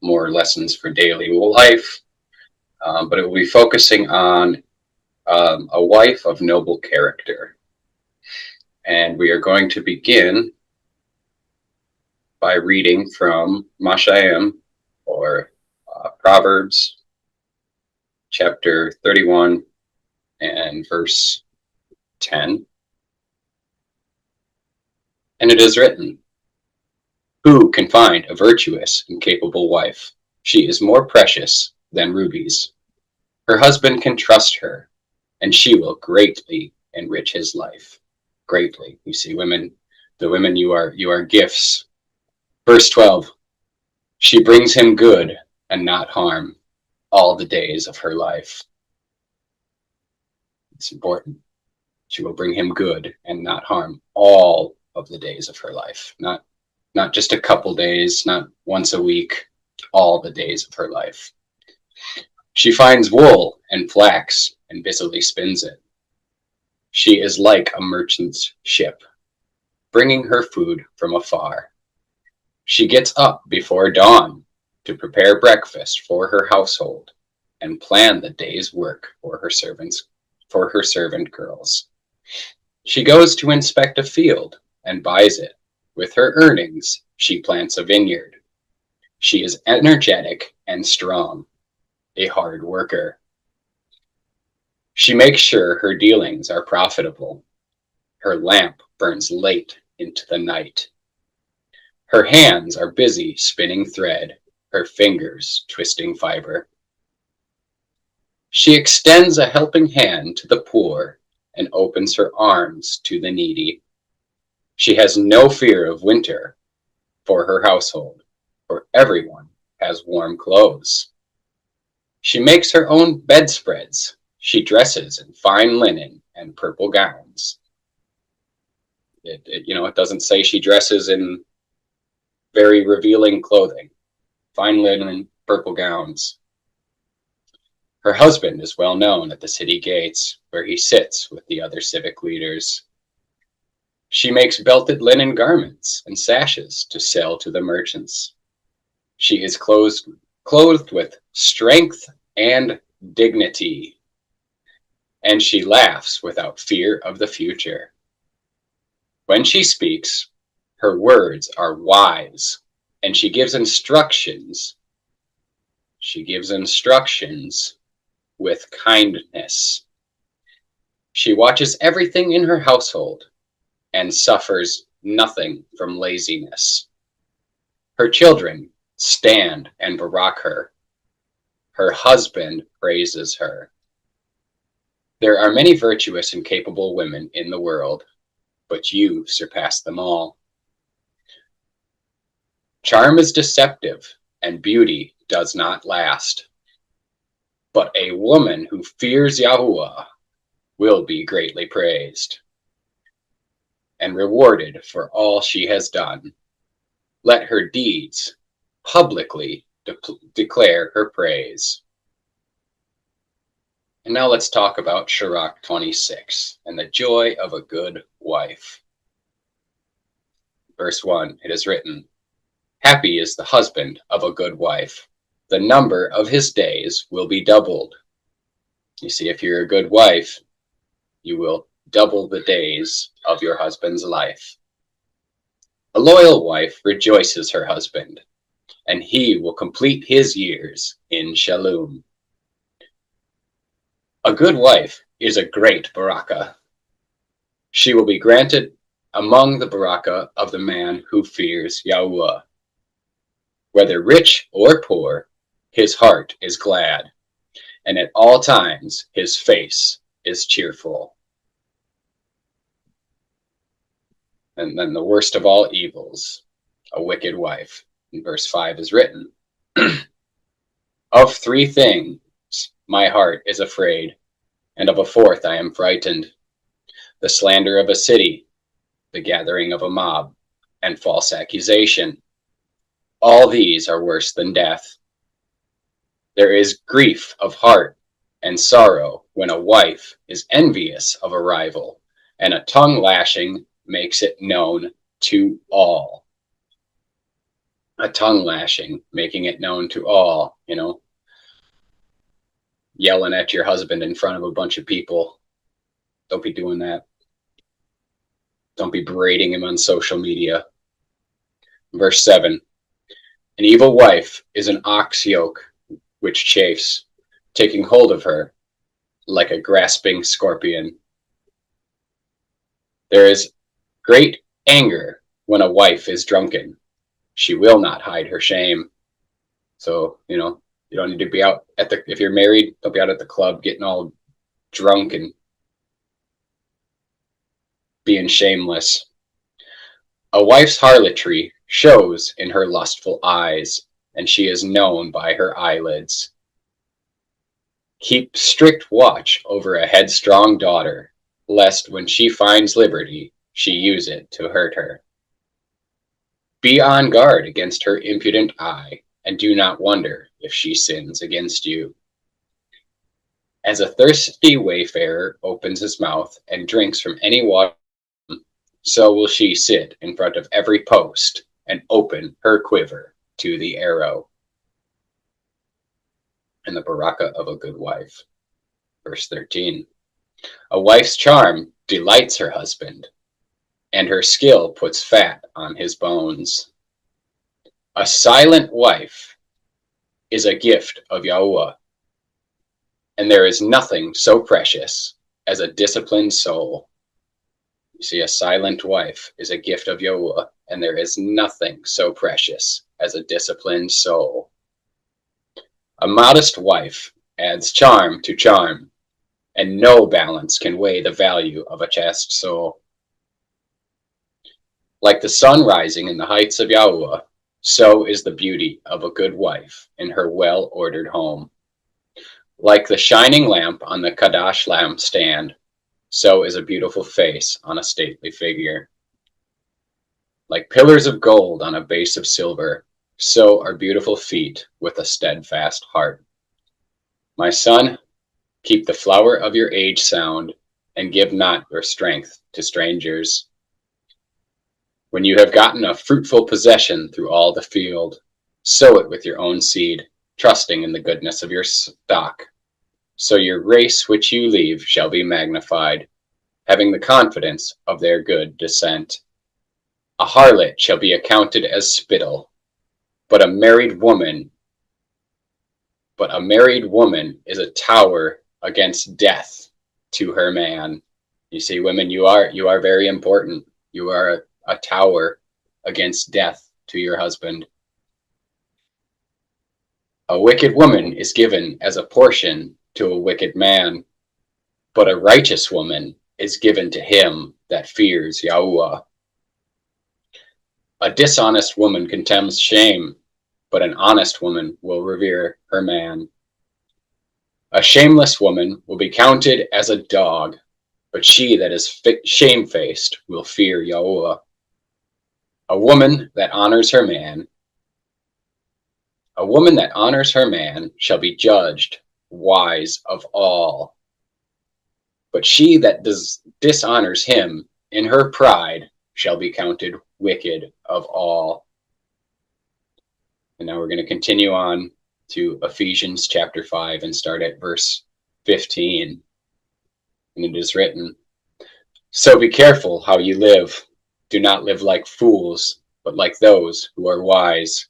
more lessons for daily life, but it will be focusing on a wife of noble character. And we are going to begin by reading from Mashayim, or Proverbs, chapter 31 and verse 10. And it is written, "Who can find a virtuous and capable wife? She is more precious than rubies. Her husband can trust her, and she will greatly enrich his life." Greatly. You see, women, the women, you are gifts. Verse 12, "She brings him good and not harm all the days of her life." It's important. She will bring him good and not harm all of the days of her life. Not just a couple days, not once a week, all the days of her life. She finds wool and flax and busily spins it. She is like a merchant's ship, bringing her food from afar. She gets up before dawn to prepare breakfast for her household and plan the day's work for her servant girls. She goes to inspect a field and buys it. With her earnings, she plants a vineyard. She is energetic and strong, a hard worker. She makes sure her dealings are profitable. Her lamp burns late into the night. Her hands are busy spinning thread, her fingers twisting fiber. She extends a helping hand to the poor and opens her arms to the needy. She has no fear of winter for her household, for everyone has warm clothes. She makes her own bedspreads. She dresses in fine linen and purple gowns. It doesn't say she dresses in very revealing clothing. Fine linen, purple gowns. Her husband is well known at the city gates, where he sits with the other civic leaders. She makes belted linen garments and sashes to sell to the merchants. She is clothed with strength and dignity, and she laughs without fear of the future. When she speaks, her words are wise, and she gives instructions. She gives instructions with kindness. She watches everything in her household and suffers nothing from laziness. Her children stand and barak her. Her husband praises her. There are many virtuous and capable women in the world, but you surpass them all. Charm is deceptive, and beauty does not last. But a woman who fears YAHUAH will be greatly praised and rewarded for all she has done. Let her deeds publicly declare her praise. And now let's talk about Sirach 26 and the joy of a good wife. Verse 1, it is written, "Happy is the husband of a good wife. The number of his days will be doubled." You see, if you're a good wife, you will double the days of your husband's life. A loyal wife rejoices her husband, and he will complete his years in shalom. A good wife is a great barakah. She will be granted among the barakah of the man who fears YAHUAH. Whether rich or poor, his heart is glad, and at all times his face is cheerful. And then the worst of all evils, a wicked wife. In verse 5 is written, "Of three things my heart is afraid, and of a fourth I am frightened: the slander of a city, the gathering of a mob, and false accusation. All these are worse than death. There is grief of heart and sorrow when a wife is envious of a rival, and a tongue lashing makes it known to all." a tongue lashing, making it known to all, yelling at your husband in front of a bunch of people. Don't be doing that. Don't be berating him on social media. Verse 7, an evil wife is an ox yoke which chafes, taking hold of her like a grasping scorpion. There is great anger when a wife is drunken. She will not hide her shame. So, you don't need to be out if you're married, don't be out at the club getting all drunk and being shameless. A wife's harlotry shows in her lustful eyes, and she is known by her eyelids. Keep strict watch over a headstrong daughter, lest when she finds liberty, she use it to hurt her. Be on guard against her impudent eye, and do not wonder if she sins against you. As a thirsty wayfarer opens his mouth and drinks from any water, so will she sit in front of every post and open her quiver to the arrow. And the baraka of a good wife. Verse 13. A wife's charm delights her husband, and her skill puts fat on his bones. A silent wife is a gift of YAHUAH, and there is nothing so precious as a disciplined soul. You see, a silent wife is a gift of YAHUAH, and there is nothing so precious as a disciplined soul. A modest wife adds charm to charm, and no balance can weigh the value of a chaste soul. Like the sun rising in the heights of YAHUAH, so is the beauty of a good wife in her well-ordered home. Like the shining lamp on the Kadash lampstand, so is a beautiful face on a stately figure. Like pillars of gold on a base of silver, so are beautiful feet with a steadfast heart. My son, keep the flower of your age sound, and give not your strength to strangers. When you have gotten a fruitful possession through all the field, sow it with your own seed, trusting in the goodness of your stock. So your race which you leave shall be magnified, having the confidence of their good descent. A harlot shall be accounted as spittle, but a married woman is a tower against death to her man. You see, women, you are very important. You are a tower against death to your husband. A wicked woman is given as a portion to a wicked man, but a righteous woman is given to him that fears YAHUAH. A dishonest woman contemns shame, but an honest woman will revere her man. A shameless woman will be counted as a dog, but she that is shamefaced will fear YAHUAH. A woman that honors her man shall be judged wise of all. But she that dishonors him in her pride shall be counted wicked of all. And now we're going to continue on to Ephesians chapter 5 and start at verse 15. And it is written, so be careful how you live. Do not live like fools, but like those who are wise.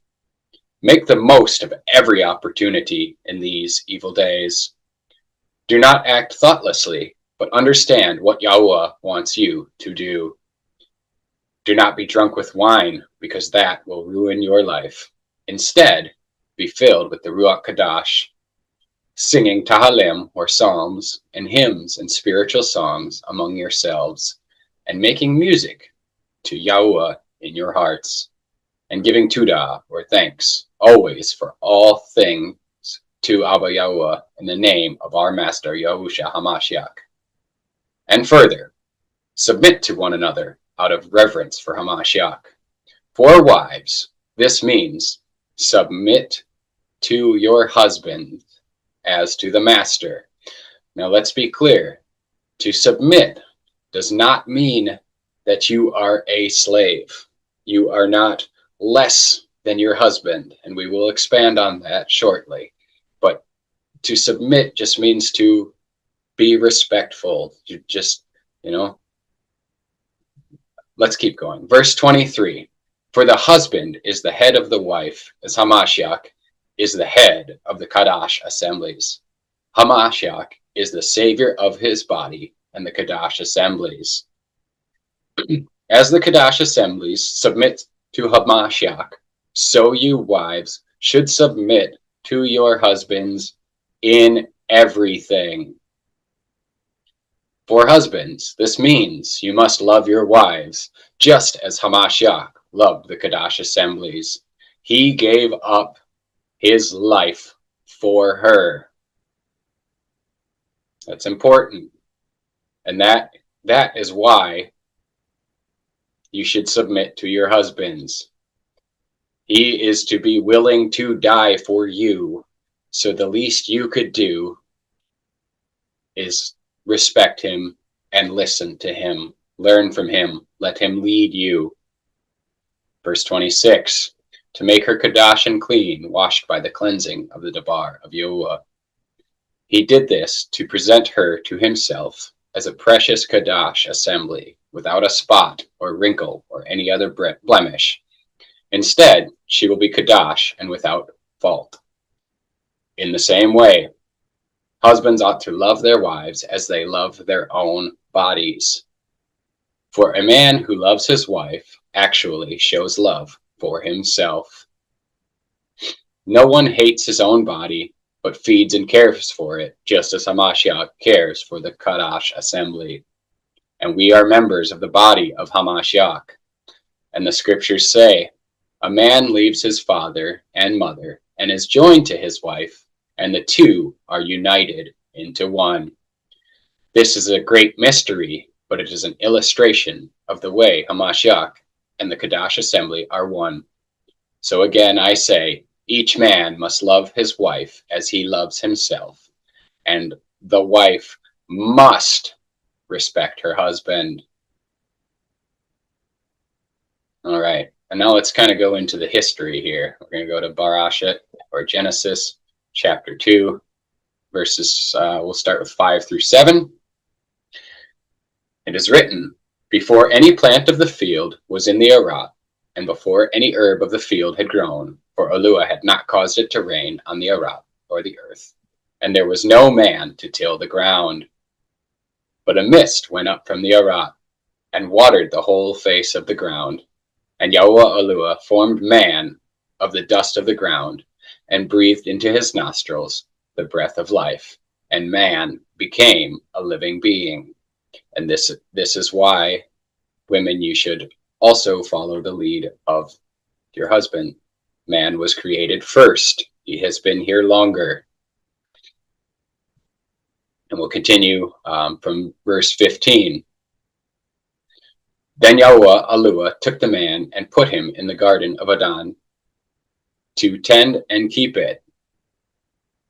Make the most of every opportunity in these evil days. Do not act thoughtlessly, but understand what YAHUAH wants you to do. Do not be drunk with wine, because that will ruin your life. Instead, be filled with the Ruach Kadash, singing Tahalim or psalms and hymns and spiritual songs among yourselves, and making music to YAHUAH in your hearts, and giving Tudah or thanks always for all things to Abba YAHUAH in the name of our Master Yahushua HaMashiach. And further, submit to one another out of reverence for HaMashiach. For wives, this means submit to your husband as to the master. Now let's be clear. To submit does not mean that you are a slave. You are not less than your husband, and we will expand on that shortly. But to submit just means to be respectful. You just, let's keep going. Verse 23. For the husband is the head of the wife, as Hamashiach is the head of the Kadash assemblies. Hamashiach is the savior of his body and the Kadash assemblies. As the Kadash assemblies submit to Hamashiach, so you wives should submit to your husbands in everything. For husbands, this means you must love your wives, just as Hamashiach loved the Kadash assemblies. He gave up his life for her. That's important. And that is why you should submit to your husbands. He is to be willing to die for you. So the least you could do is respect him and listen to him. Learn from him. Let him lead you. Verse 26. To make her Kadash and clean, washed by the cleansing of the Dabar of Yahuwah. He did this to present her to himself as a precious Kadash assembly, without a spot or wrinkle or any other blemish. Instead, she will be Kadash and without fault. In the same way, husbands ought to love their wives as they love their own bodies. For a man who loves his wife actually shows love for himself. No one hates his own body, but feeds and cares for it, just as Hamashiach cares for the Kadash assembly. And we are members of the body of Hamashiach. And the scriptures say, a man leaves his father and mother and is joined to his wife, and the two are united into one. This is a great mystery, but it is an illustration of the way Hamashiach and the Kadash assembly are one. So again, I say, each man must love his wife as he loves himself, and the wife must respect her husband. All right, and now let's kind of go into the history here. We're going to go to Barashat, or Genesis, chapter 2, verses, we'll start with 5 through 7. It is written, before any plant of the field was in the Arat, and before any herb of the field had grown, for YAHUAH had not caused it to rain on the Arat, or the earth, and there was no man to till the ground. But a mist went up from the Arat, and watered the whole face of the ground. And YAHUAH formed man of the dust of the ground, and breathed into his nostrils the breath of life, and man became a living being. And this is why, women, you should also follow the lead of your husband. Man was created first. He has been here longer. And we'll continue from verse 15. Then YAHUAH took the man and put him in the garden of Eden to tend and keep it.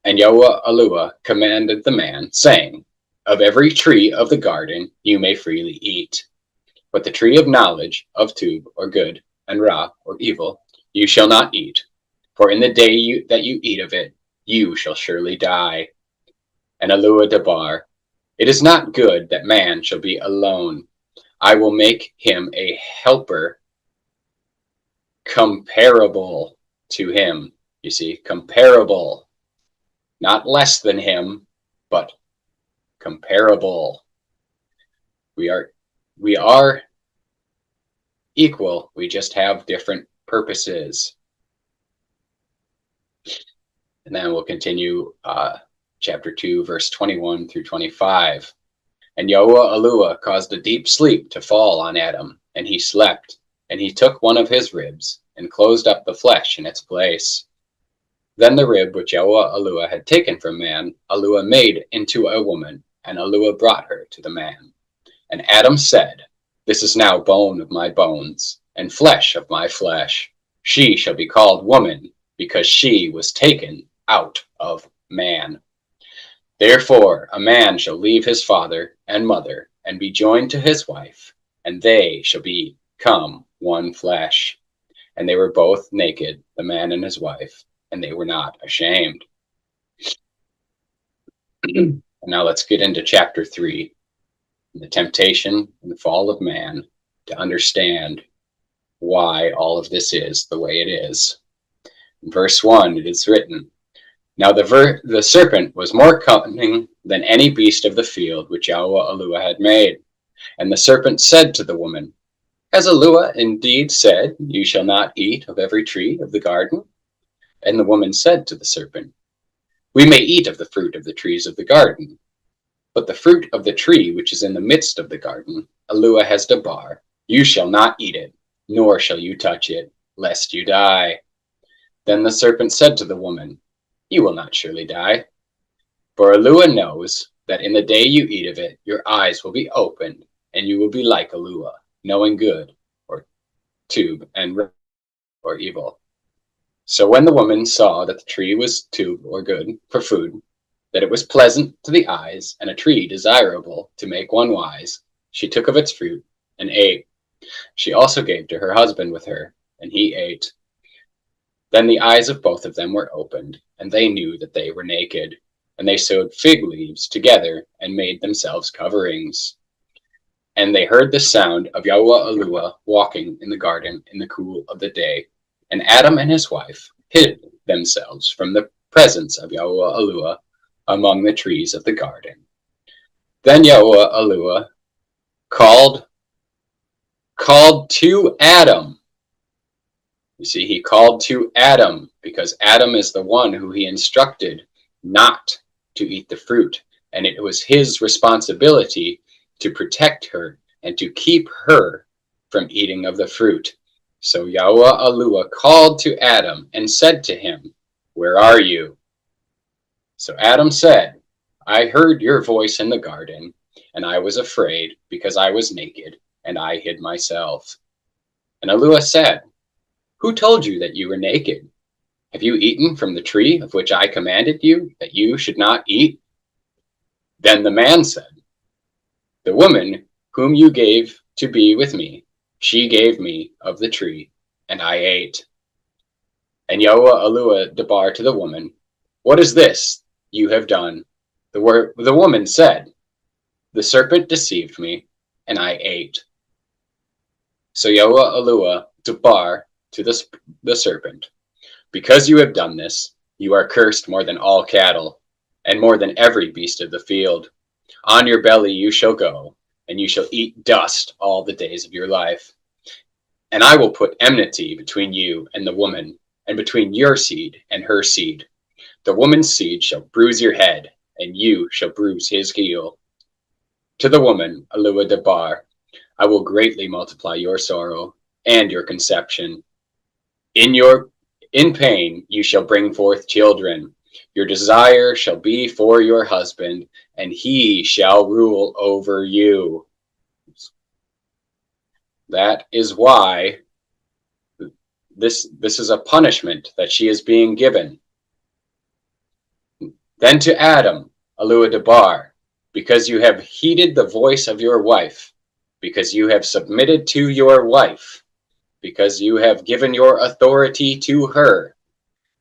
And YAHUAH commanded the man, saying, of every tree of the garden you may freely eat, but the tree of knowledge of Tub, or good, and Ra, or evil, you shall not eat. For in the day that you eat of it, you shall surely die. And YAHUAH Dabar, it is not good that man shall be alone. I will make him a helper comparable to him. You see, comparable. Not less than him, but comparable. We are equal. We just have different purposes. And then we'll continue chapter 2, verse 21 through 25. And YAHUAH caused a deep sleep to fall on Adam, and he slept. And he took one of his ribs, and closed up the flesh in its place. Then the rib which YAHUAH had taken from man, YAHUAH made into a woman, and YAHUAH brought her to the man. And Adam said, this is now bone of my bones, and flesh of my flesh. She shall be called woman, because she was taken out of man. Therefore a man shall leave his father and mother, and be joined to his wife, and they shall become one flesh. And they were both naked, the man and his wife, and they were not ashamed. And now let's get into chapter 3, the temptation and the fall of man, to understand why all of this is the way it is. In verse 1, it is written, "Now the serpent was more cunning than any beast of the field which YAHUAH had made. And the serpent said to the woman, Has YAHUAH indeed said, You shall not eat of every tree of the garden? And the woman said to the serpent, We may eat of the fruit of the trees of the garden. But the fruit of the tree which is in the midst of the garden, YAHUAH has debarred. You shall not eat it, nor shall you touch it, lest you die. Then the serpent said to the woman, You will not surely die. For YAHUAH knows that in the day you eat of it, your eyes will be opened, and you will be like YAHUAH, knowing good or or evil. So when the woman saw that the tree was tube or good for food, that it was pleasant to the eyes, and a tree desirable to make one wise, she took of its fruit and ate. She also gave to her husband with her, and he ate. Then the eyes of both of them were opened, and they knew that they were naked. And they sewed fig leaves together and made themselves coverings. And they heard the sound of YAHUAH walking in the garden in the cool of the day. And Adam and his wife hid themselves from the presence of YAHUAH among the trees of the garden. Then YAHUAH called to Adam. You see, he called to Adam because Adam is the one who he instructed not to eat the fruit, and it was his responsibility to protect her and to keep her from eating of the fruit. So YAHUAH called to Adam and said to him, Where are you? So Adam said, I heard your voice in the garden, and I was afraid because I was naked, and I hid myself. And YAHUAH said, Who told you that you were naked? Have you eaten from the tree of which I commanded you that you should not eat? Then the man said, The woman whom you gave to be with me, she gave me of the tree, and I ate. And YAHUAH debarred to the woman, What is this you have done? The woman said, The serpent deceived me, and I ate. So YAHUAH debarred to the serpent, Because you have done this, you are cursed more than all cattle, and more than every beast of the field. On your belly you shall go, and you shall eat dust all the days of your life. And I will put enmity between you and the woman, and between your seed and her seed. The woman's seed shall bruise your head, and you shall bruise his heel. To the woman YAHUAH debarred, I will greatly multiply your sorrow and your conception. In pain you shall bring forth children. Your desire shall be for your husband, and he shall rule over you. That is why this is a punishment that she is being given. Then to Adam, YAHUAH debarred, because you have heeded the voice of your wife, because you have submitted to your wife, because you have given your authority to her,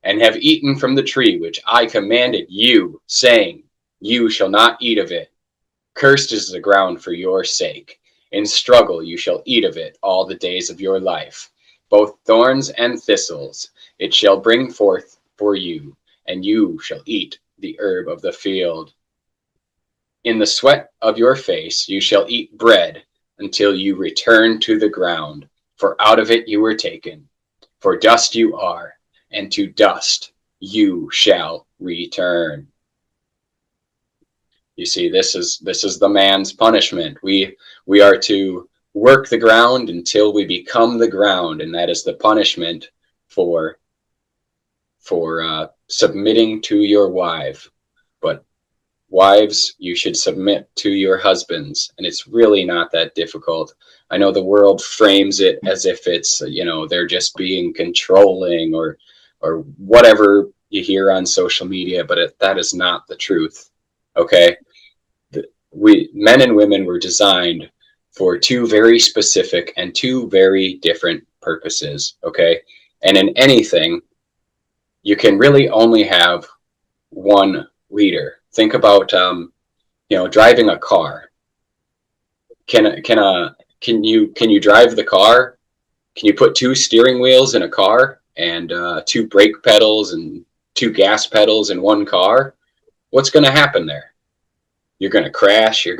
and have eaten from the tree which I commanded you, saying, You shall not eat of it. Cursed is the ground for your sake. In struggle you shall eat of it all the days of your life. Both thorns and thistles it shall bring forth for you, and you shall eat the herb of the field. In the sweat of your face you shall eat bread until you return to the ground, for out of it you were taken. For dust you are, and to dust you shall return. You see, this is the man's punishment. We are to work the ground until we become the ground, and that is the punishment for submitting to your wife. But wives, you should submit to your husbands, and it's really not that difficult. I know the world frames it as if it's, they're just being controlling or whatever you hear on social media, but that is not the truth. Okay, men and women were designed for two very specific and two very different purposes. Okay, And in anything, you can really only have one leader. Think about, driving a car. Can you drive the car? Can you put two steering wheels in a car and two brake pedals and two gas pedals in one car? What's going to happen there? You're going to crash. You're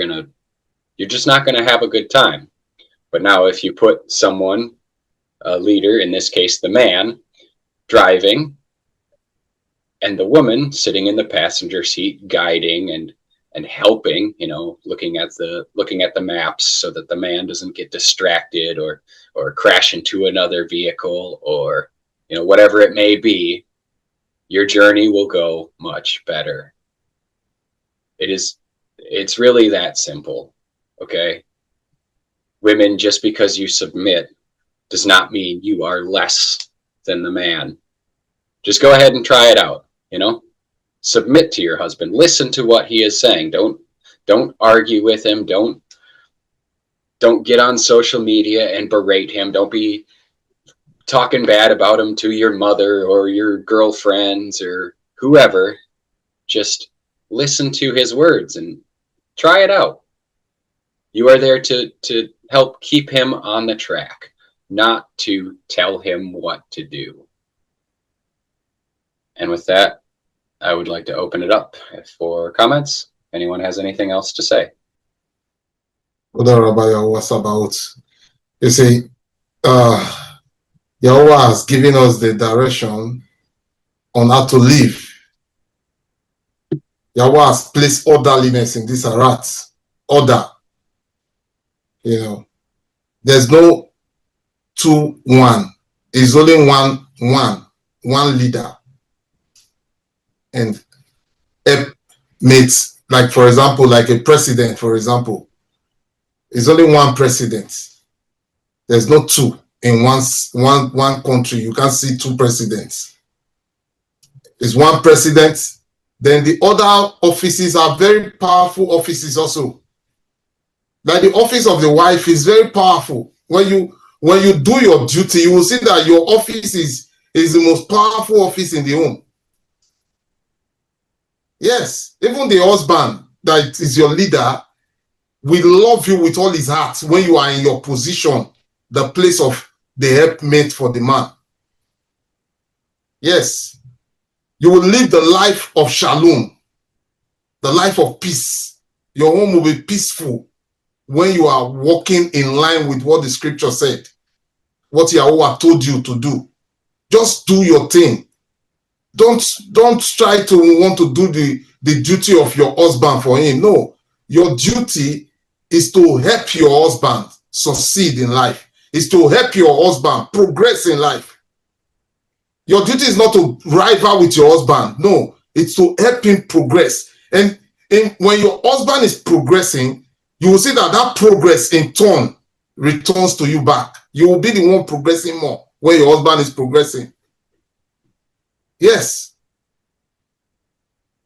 just not going to have a good time. But now if you put someone, a leader, in this case the man, driving, and the woman sitting in the passenger seat guiding and helping, looking at the maps so that the man doesn't get distracted or crash into another vehicle, or whatever it may be, your journey will go much better. It's really that simple. Okay? Women, just because you submit does not mean you are less than the man. Just go ahead and try it out, Submit to your husband. Listen to what he is saying. Don't argue with him. Don't get on social media and berate him. Don't be talking bad about him to your mother or your girlfriends or whoever. Just listen to his words and try it out. You are there to help keep him on the track, not to tell him what to do. And with that, I would like to open it up for comments. Anyone has anything else to say? Rabbi YAHUAH about, you see, YAHUAH has given us the direction on how to live. YAHUAH has placed orderliness in this arat. Order. There's no 2-1. It's only one leader. And mates, like for example, like a president, for example, it's only one president. There's no two in one country. You can't see two presidents. It's one president. Then the other offices are very powerful offices also. Like the office of the wife is very powerful. When you do your duty, you will see that your office is the most powerful office in the home. Yes, even the husband that is your leader will love you with all his heart when you are in your position, the place of the helpmate for the man. Yes, you will live the life of shalom, the life of peace. Your home will be peaceful when you are walking in line with what the scripture said, what YAHUAH told you to do. Just do your thing. Don't try to want to do the duty of your husband for him. No, your duty is to help your husband succeed in life. Is to help your husband progress in life. Your duty is not to rival with your husband. No, it's to help him progress. And when your husband is progressing, you will see that progress in turn returns to you back. You will be the one progressing more when your husband is progressing. Yes.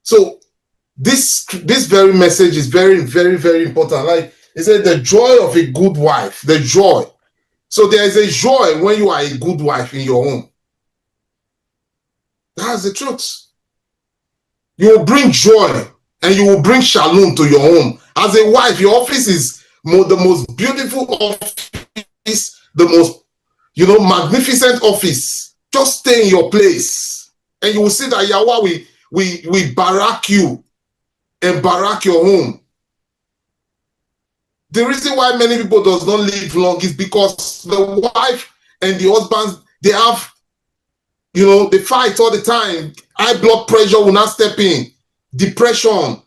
So this very message is very, very, very important. Like it said, the joy of a good wife, the joy. So there is a joy when you are a good wife in your home. That's the truth. You will bring joy and you will bring shalom to your home. As a wife, your office is the most beautiful office, the most, magnificent office. Just stay in your place. And you will see that YAHUAH we barack you and barack your home. The reason why many people does not live long is because the wife and the husband, they have, they fight all the time. High blood pressure will not step in. Depression.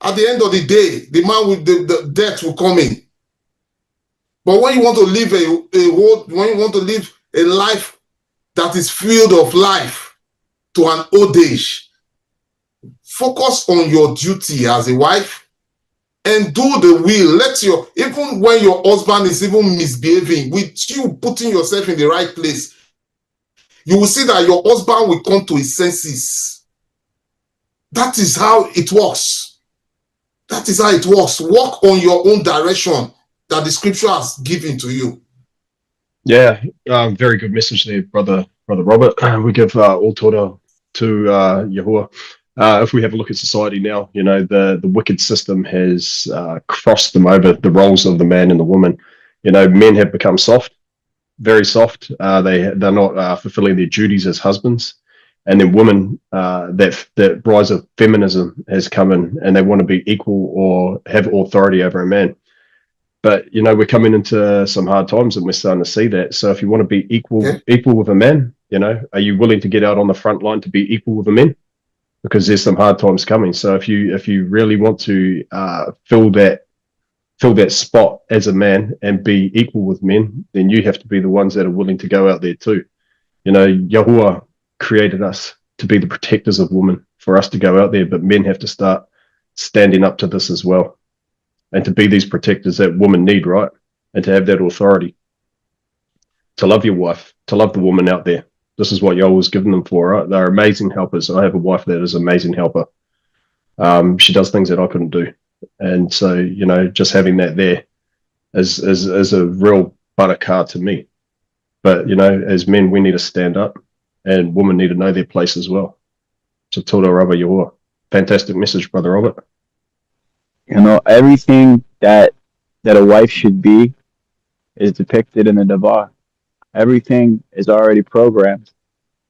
At the end of the day, the man with the death will come in. But when you want to live when you want to live a life that is filled of life to an old age, focus on your duty as a wife and do the will. Even when your husband is even misbehaving, with you putting yourself in the right place, you will see that your husband will come to his senses. That is how it works. That is how it works. Walk on your own direction that the scripture has given to you. Yeah, very good message there, brother Robert. We give all Tōra to Yahuwah. If we have a look at society now, you know, the wicked system has crossed them over, the roles of the man and the woman. You know, men have become soft, very soft. They're not fulfilling their duties as husbands, and then women, that rise of feminism has come in, and they want to be equal or have authority over a man. But you know, we're coming into some hard times, and we're starting to see that. So if you want to be equal with a man, you know, are you willing to get out on the front line to be equal with a man? Because there's some hard times coming. So if you really want to fill that spot as a man and be equal with men, then you have to be the ones that are willing to go out there too. You know, Yahuwah created us to be the protectors of women, for us to go out there, but men have to start standing up to this as well, and to be these protectors that women need, right? And to have that authority, to love your wife, to love the woman out there. This is what Yahuwah's given them for, right? They're amazing helpers. I have a wife that is an amazing helper. She does things that I couldn't do. And so, you know, just having that there is a real barakah to me. But, you know, as men, we need to stand up, and women need to know their place as well. So, Tōra Rabba Yahuwah. Fantastic message, Brother Robert. You know, everything that a wife should be is depicted in the Devar. Everything is already programmed.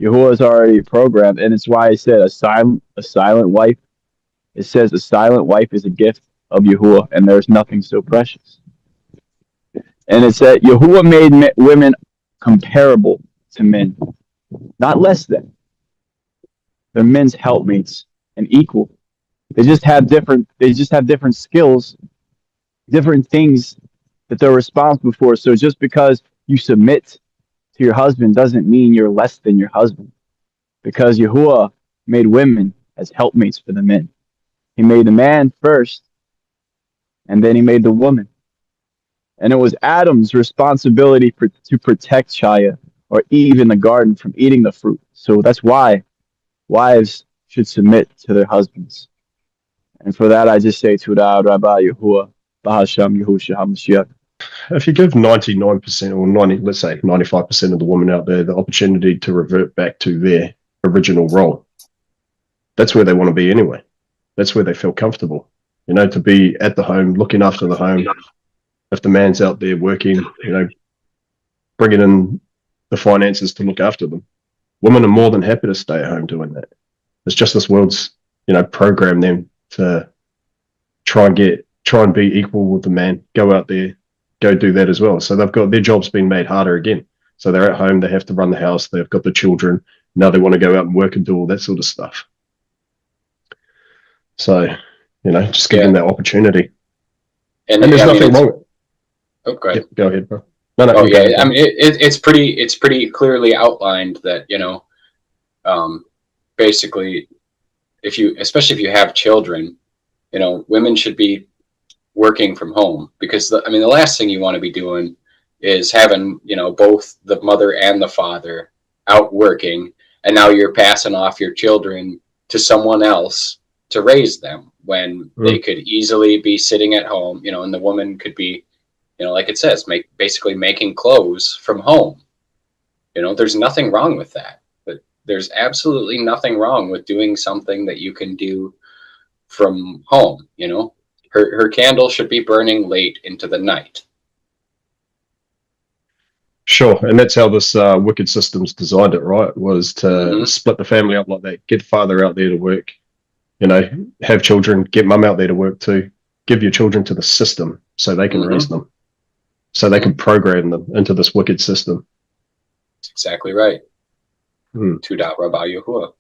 Yahuwah is already programmed, and it's why I said a silent wife. It says a silent wife is a gift of Yahuwah, and there's nothing so precious. And it said Yahuwah made women comparable to men, not less than. They're men's helpmates and equal. They just have different skills, different things that they're responsible for. So just because you submit to your husband doesn't mean you're less than your husband, because Yahuwah made women as helpmates for the men. He made the man first, and then he made the woman. And it was Adam's responsibility to protect Chaya or Eve in the garden from eating the fruit. So that's why wives should submit to their husbands. And for that, I just say, Tuda Rabba Yahuwah, Bahasham Yahusha HaMashiach. If you give 99% or 90, let's say 95% of the women out there the opportunity to revert back to their original role, that's where they want to be anyway. That's where they feel comfortable, you know, to be at the home, looking after the home. If the man's out there working, you know, bringing in the finances to look after them, women are more than happy to stay at home doing that. It's just this world's, you know, program them to try and be equal with the man, go out there, go do that as well. So they've got their jobs being made harder again. So they're at home, they have to run the house, they've got the children, now they want to go out and work and do all that sort of stuff. So, you know, just give them that opportunity. And there's nothing wrong. Oh, go ahead. Yeah, go ahead, bro. No, yeah. I mean, it's pretty clearly outlined that, you know, basically, especially if you have children, you know, women should be working from home, because the last thing you want to be doing is having, you know, both the mother and the father out working, and now you're passing off your children to someone else to raise them when they could easily be sitting at home, you know, and the woman could be, you know, like it says, basically making clothes from home. You know, there's nothing wrong with that, but there's absolutely nothing wrong with doing something that you can do from home. You know, her candle should be burning late into the night. Sure, and that's how this wicked system's designed it, right? Was to split the family up like that, get father out there to work, you know, have children, get mum out there to work too, give your children to the system so they can raise them, so they can program them into this wicked system. That's exactly right. Tuda Rabba Yahuwah.